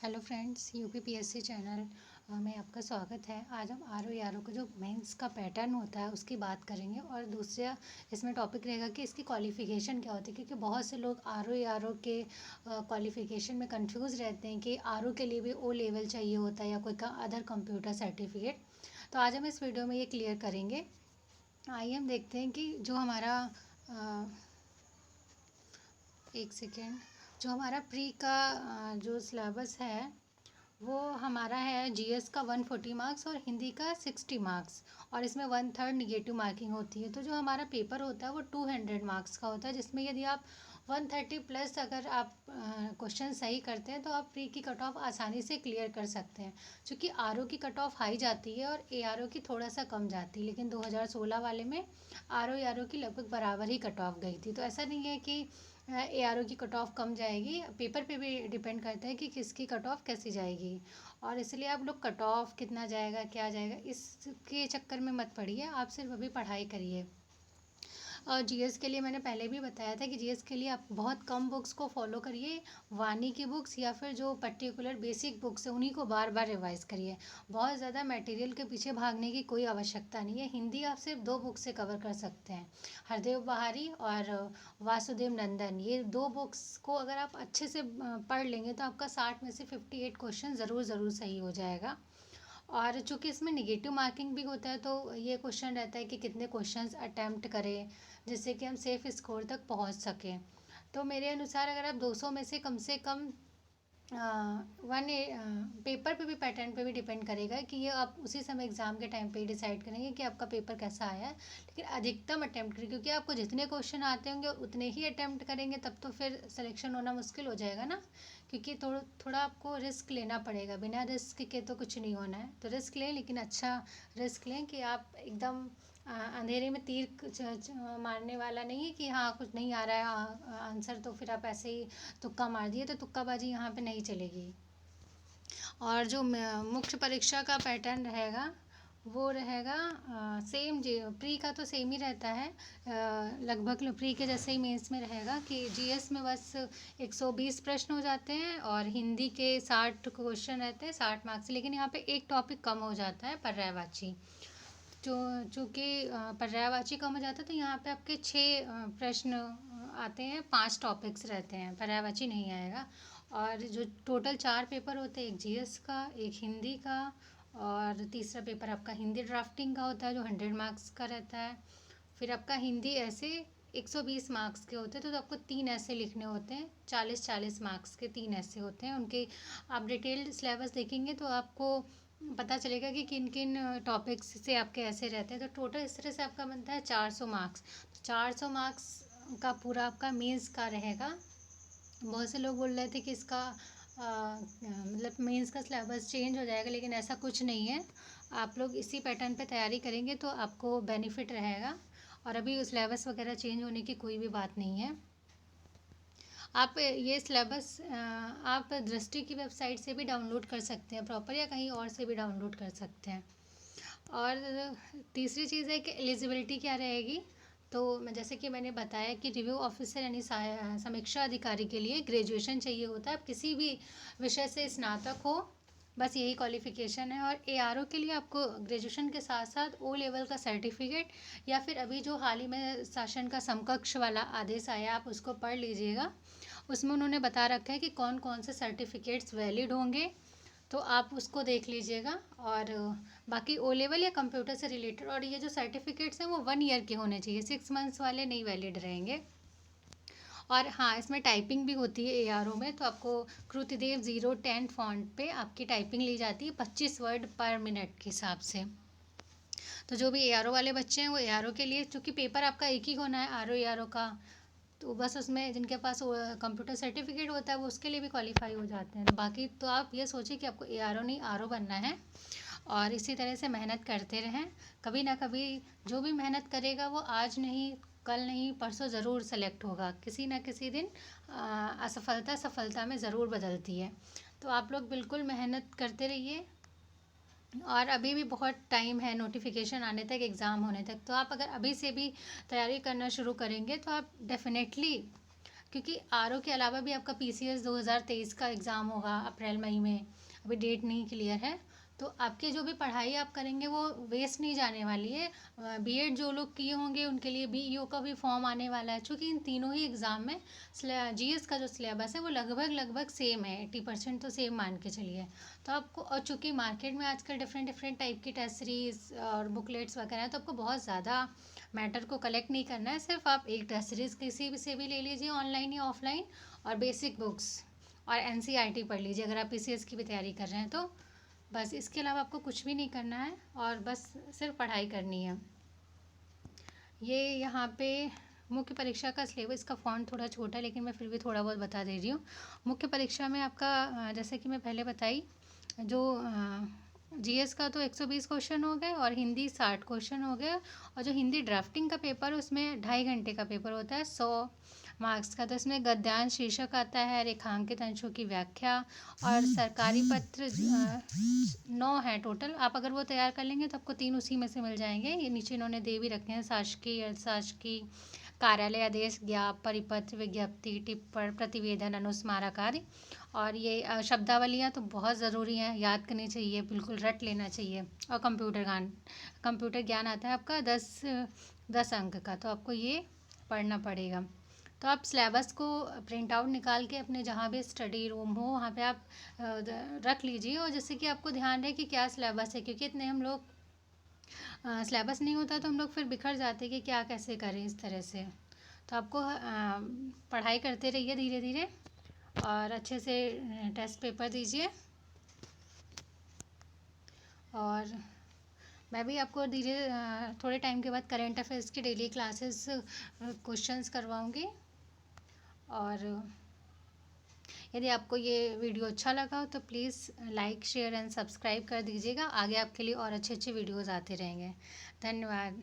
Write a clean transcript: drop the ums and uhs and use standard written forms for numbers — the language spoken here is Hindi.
हेलो फ्रेंड्स, यूपीपीएससी चैनल में आपका स्वागत है। आज हम आर ओ यारो का जो मेंस का पैटर्न होता है उसकी बात करेंगे और दूसरा इसमें टॉपिक रहेगा कि इसकी क्वालिफ़िकेशन क्या होती है, क्योंकि बहुत से लोग आर ओ यारो के क्वालिफ़िकेशन में कंफ्यूज रहते हैं कि आर ओ के लिए भी ओ लेवल चाहिए होता है या कोई का अदर कंप्यूटर सर्टिफिकेट। तो आज हम इस वीडियो में ये क्लियर करेंगे। आइए हम देखते हैं कि जो हमारा एक सेकेंड, जो हमारा प्री का जो सिलेबस है वो हमारा है जीएस का 140 मार्क्स और हिंदी का 60 मार्क्स, और इसमें 1/3 निगेटिव मार्किंग होती है। तो जो हमारा पेपर होता है वो 200 मार्क्स का होता है, जिसमें यदि आप 130 प्लस अगर आप क्वेश्चन सही करते हैं तो आप प्री की कट ऑफ आसानी से क्लियर कर सकते हैं। क्योंकि आरओ की कट ऑफ हाई जाती है और एआरओ की थोड़ा सा कम जाती है, लेकिन 2016 वाले में आरओ एआरओ की लगभग बराबर ही कट ऑफ गई थी। तो ऐसा नहीं है कि एआरओ की कट ऑफ कम जाएगी, पेपर पे भी डिपेंड करता है कि किसकी कट ऑफ कैसी जाएगी। और इसलिए आप लोग कट ऑफ कितना जाएगा क्या जाएगा इसके चक्कर में मत पड़िए, आप सिर्फ अभी पढ़ाई करिए। और जीएस के लिए मैंने पहले भी बताया था कि जीएस के लिए आप बहुत कम बुक्स को फॉलो करिए, वानी की बुक्स या फिर जो पर्टिकुलर बेसिक बुक्स है उन्हीं को बार बार रिवाइज करिए। बहुत ज़्यादा मटेरियल के पीछे भागने की कोई आवश्यकता नहीं है। हिंदी आप सिर्फ 2 बुक से कवर कर सकते हैं, हरदेव बहारी और वासुदेव नंदन। ये 2 बुक्स को अगर आप अच्छे से पढ़ लेंगे तो आपका 60 में से 58 क्वेश्चन ज़रूर ज़रूर सही हो जाएगा। और चूंकि इसमें निगेटिव मार्किंग भी होता है तो ये क्वेश्चन रहता है कि कितने क्वेश्चंस अटैम्प्ट करें जिससे कि हम सेफ स्कोर तक पहुंच सकें। तो मेरे अनुसार अगर आप 200 में से कम वन पेपर पे भी पैटर्न पे भी डिपेंड करेगा कि ये आप उसी समय एग्ज़ाम के टाइम पे डिसाइड करेंगे कि आपका पेपर कैसा आया है। लेकिन अधिकतम अटैम्प्ट करें, क्योंकि आपको जितने क्वेश्चन आते होंगे उतने ही अटैम्प्ट करेंगे, तब तो फिर सिलेक्शन होना मुश्किल हो जाएगा ना। क्योंकि थोड़ा आपको रिस्क लेना पड़ेगा, बिना रिस्क के तो कुछ नहीं होना है। तो रिस्क लें, लेकिन अच्छा रिस्क लें कि आप एकदम अंधेरे में तीर मारने वाला नहीं है कि हाँ कुछ नहीं आ रहा है आंसर तो फिर आप ऐसे ही तुक्का मार दिए, तो तुक्काबाजी यहाँ पे नहीं चलेगी। और जो मुख्य परीक्षा का पैटर्न रहेगा वो रहेगा सेम, जी प्री का तो सेम ही रहता है, लगभग प्री के जैसे ही मेंस में रहेगा कि जीएस में बस 120 प्रश्न हो जाते हैं और हिंदी के 60 क्वेश्चन रहते हैं 60 मार्क्स। लेकिन यहाँ पे एक टॉपिक कम हो जाता है, पर्यायवाची। जो चूँकि पर्यायवाची कम हो जाता है तो यहाँ पे आपके 6 प्रश्न आते हैं, 5 टॉपिक्स रहते हैं, पर्यायवाची नहीं आएगा। और जो टोटल 4 पेपर होते हैं, एक जीएस का, एक हिंदी का और तीसरा पेपर आपका हिंदी ड्राफ्टिंग का होता है जो 100 मार्क्स का रहता है। फिर आपका हिंदी ऐसे 120 मार्क्स के होते हैं, तो आपको 3 ऐसे लिखने होते हैं, 40-40 मार्क्स के 3 ऐसे होते हैं उनके। आप डिटेल्ड सिलेबस देखेंगे तो आपको पता चलेगा कि किन किन टॉपिक्स से आपके ऐसे रहते हैं। तो टोटल इस तरह से आपका बनता है 400 मार्क्स। 400 मार्क्स का पूरा आपका मेंस का रहेगा। बहुत से लोग बोल रहे थे कि इसका मतलब मेंस का सिलेबस चेंज हो जाएगा, लेकिन ऐसा कुछ नहीं है। आप लोग इसी पैटर्न पे तैयारी करेंगे तो आपको बेनिफिट रहेगा, और अभी सिलेबस वगैरह चेंज होने की कोई भी बात नहीं है। आप ये सिलेबस आप दृष्टि की वेबसाइट से भी डाउनलोड कर सकते हैं प्रॉपर, या कहीं और से भी डाउनलोड कर सकते हैं। और तीसरी चीज़ है कि एलिजिबिलिटी क्या रहेगी। तो मैं जैसे कि मैंने बताया कि रिव्यू ऑफिसर यानी समीक्षा अधिकारी के लिए ग्रेजुएशन चाहिए होता है। आप किसी भी विषय से स्नातक हो, बस यही क्वालिफिकेशन है। और एआरओ के लिए आपको ग्रेजुएशन के साथ साथ ओ लेवल का सर्टिफिकेट, या फिर अभी जो हाल ही में शासन का समकक्ष वाला आदेश आया आप उसको पढ़ लीजिएगा। उसमें उन्होंने बता रखा है कि कौन कौन से सर्टिफिकेट्स वैलिड होंगे, तो आप उसको देख लीजिएगा। और बाकी ओ लेवल या कंप्यूटर से रिलेटेड, और ये जो सर्टिफिकेट्स हैं वो 1 ईयर के होने चाहिए, 6 मंथ्स वाले नहीं वैलिड रहेंगे। और हाँ, इसमें टाइपिंग भी होती है एआरओ में, तो आपको कृतिदेव 010 फॉन्ट पे आपकी टाइपिंग ली जाती है 25 वर्ड पर मिनट के हिसाब से। तो जो भी एआरओ वाले बच्चे हैं वो एआरओ के लिए, क्योंकि पेपर आपका एक ही होना है आरओ एआरओ का, तो बस उसमें जिनके पास कंप्यूटर सर्टिफिकेट होता है वो उसके लिए भी क्वालिफाई हो जाते हैं। तो बाकी तो आप ये सोचिए कि आपको एआरओ नहीं आरओ बनना है, और इसी तरह से मेहनत करते रहें। कभी ना कभी जो भी मेहनत करेगा वो आज नहीं, कल नहीं, परसों ज़रूर सेलेक्ट होगा। किसी ना किसी दिन असफलता सफलता में ज़रूर बदलती है। तो आप लोग बिल्कुल मेहनत करते रहिए, और अभी भी बहुत टाइम है नोटिफिकेशन आने तक, एग्ज़ाम होने तक। तो आप अगर अभी से भी तैयारी करना शुरू करेंगे तो आप डेफिनेटली क्योंकि आरओ के अलावा भी आपका पीसीएस 2023 का एग्ज़ाम होगा अप्रैल मई में, अभी डेट नहीं क्लियर है। तो आपके जो भी पढ़ाई आप करेंगे वो वेस्ट नहीं जाने वाली है। बीएड जो लोग किए होंगे उनके लिए बीईओ का भी फॉर्म आने वाला है, क्योंकि इन तीनों ही एग्ज़ाम में जीएस का जो सिलेबस है वो लगभग लगभग सेम है, 80% तो सेम मान के चलिए। तो आपको, और चूँकि मार्केट में आजकल डिफरेंट डिफरेंट टाइप की टेस्ट सीरीज और बुकलेट्स वगैरह हैं, तो आपको बहुत ज़्यादा मैटर को कलेक्ट नहीं करना है। सिर्फ आप एक टेस्ट सीरीज किसी भी से भी ले लीजिए, ऑनलाइन या ऑफलाइन, और बेसिक बुक्स और एनसीईआरटी पढ़ लीजिए अगर आप पीसीएस की भी तैयारी कर रहे हैं तो। बस इसके अलावा आपको कुछ भी नहीं करना है, और बस सिर्फ पढ़ाई करनी है। ये यहाँ पे मुख्य परीक्षा का सिलेबस, इसका फॉन्ट थोड़ा छोटा है लेकिन मैं फिर भी थोड़ा बहुत बता दे रही हूँ। मुख्य परीक्षा में आपका जैसे कि मैं पहले बताई, जो जीएस का तो 120 क्वेश्चन हो गए और हिंदी 60 क्वेश्चन हो गए। और जो हिंदी ड्राफ्टिंग का पेपर उसमें 2.5 घंटे का पेपर होता है, 100 मार्क्स का। तो इसमें गद्यांश शीर्षक आता है, रेखांकित अंशों की व्याख्या, और सरकारी पत्र 9 है टोटल। आप अगर वो तैयार कर लेंगे तो आपको 3 उसी में से मिल जाएंगे। ये नीचे इन्होंने दे भी रखे हैं, शासकीय, अर्धशासकीय, कार्यालय आदेश, ज्ञाप, परिपत्र, विज्ञप्ति, टिप्पण, प्रतिवेदन, अनुस्मारक आदि। और ये शब्दावलियाँ तो बहुत ज़रूरी हैं, याद करनी चाहिए, बिल्कुल रट लेना चाहिए। और कंप्यूटर ज्ञान आता है आपका 10 अंक का, तो आपको ये पढ़ना पड़ेगा। तो आप सिलेबस को प्रिंट आउट निकाल के अपने जहाँ भी स्टडी रूम हो वहाँ पे आप रख लीजिए, और जैसे कि आपको ध्यान रहे कि क्या सिलेबस है, क्योंकि इतने हम लोग सिलेबस नहीं होता तो हम लोग फिर बिखर जाते कि क्या कैसे करें इस तरह से। तो आपको पढ़ाई करते रहिए धीरे धीरे, और अच्छे से टेस्ट पेपर दीजिए। और मैं भी आपको धीरे थोड़े टाइम के बाद करेंट अफेयर्स की डेली क्लासेस क्वेश्चंस करवाऊंगी। और यदि आपको ये वीडियो अच्छा लगा हो तो please like, share and subscribe कर दीजिएगा। आगे आपके लिए और अच्छे अच्छे वीडियोज़ आते रहेंगे। धन्यवाद।